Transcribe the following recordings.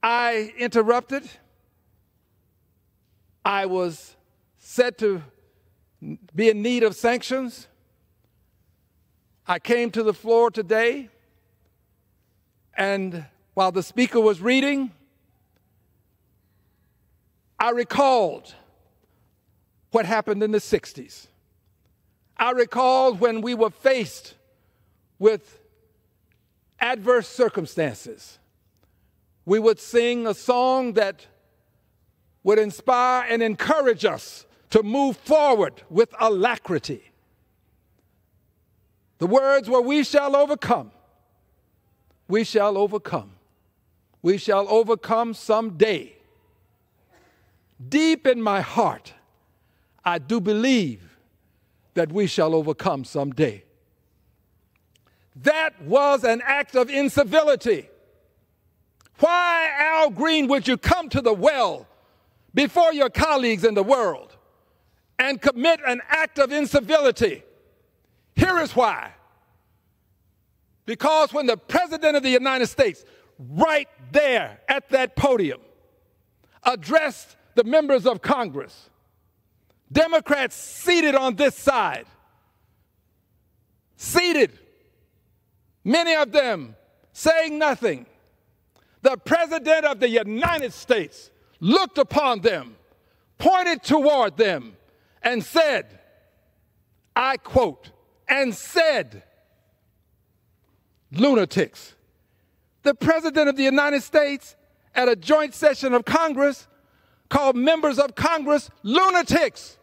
I interrupted. I was said to be in need of sanctions. I came to the floor today, and while the speaker was reading, I recalled what happened in the 60s. I recalled when we were faced with adverse circumstances. We would sing a song that would inspire and encourage us to move forward with alacrity. The words were, "We shall overcome. We shall overcome. We shall overcome someday." Deep in my heart, I do believe that we shall overcome someday. That was an act of incivility. Why, Al Green, would you come to the well before your colleagues in the world and commit an act of incivility? Here is why. Because when the President of the United States, right there at that podium, addressed the members of Congress, Democrats seated on this side, seated, many of them saying nothing, the President of the United States looked upon them, pointed toward them, and said, I quote, and said, "Lunatics." The President of the United States at a joint session of Congress called members of Congress lunatics.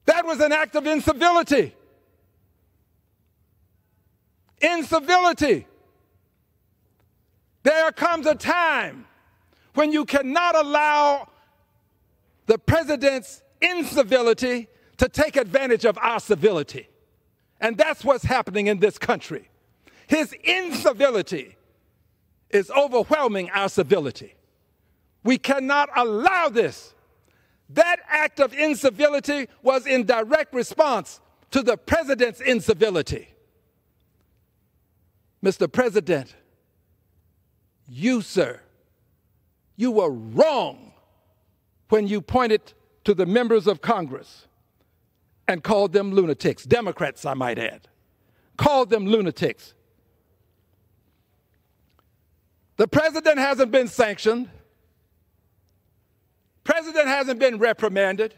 That was an act of incivility. Incivility. There comes a time when you cannot allow the president's incivility to take advantage of our civility. And that's what's happening in this country. His incivility is overwhelming our civility. We cannot allow this. That act of incivility was in direct response to the president's incivility. Mr. President, you, sir, you were wrong when you pointed to the members of Congress and called them lunatics. Democrats, I might add, called them lunatics. The president hasn't been sanctioned. President hasn't been reprimanded.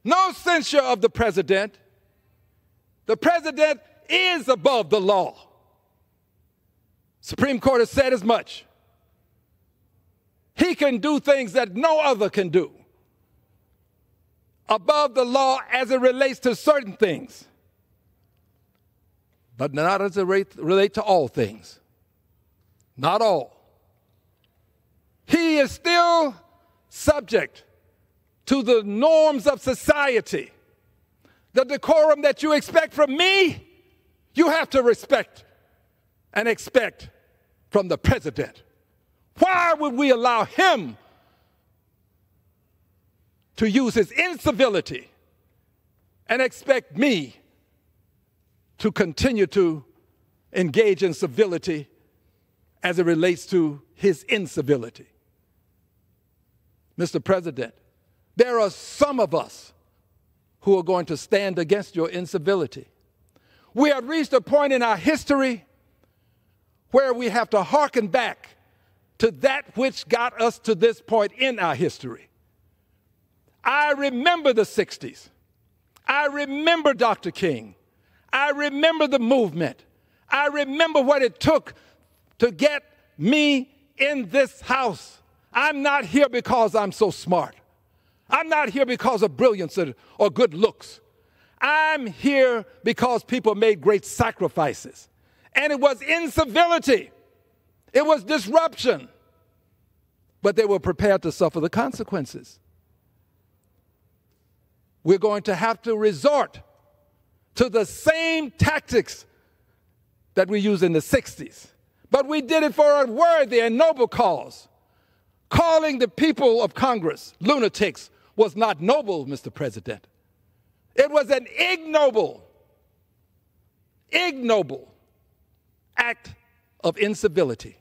No censure of the president. The president is above the law. Supreme Court has said as much. He can do things that no other can do. Above the law as it relates to certain things, but not as it relates to all things. Not all. He is still subject to the norms of society. The decorum that you expect from me, you have to respect and expect from the president. Why would we allow him to use his incivility and expect me to continue to engage in civility as it relates to his incivility? Mr. President, there are some of us who are going to stand against your incivility. We have reached a point in our history where we have to hearken back to that which got us to this point in our history. I remember the 60s. I remember Dr. King. I remember the movement. I remember what it took to get me in this house. I'm not here because I'm so smart. I'm not here because of brilliance or good looks. I'm here because people made great sacrifices. And it was incivility. It was disruption. But they were prepared to suffer the consequences. We're going to have to resort to the same tactics that we used in the 60s. But we did it for a worthy and noble cause. Calling the people of Congress lunatics was not noble, Mr. President. It was an ignoble act of incivility.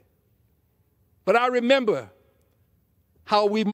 But I remember how we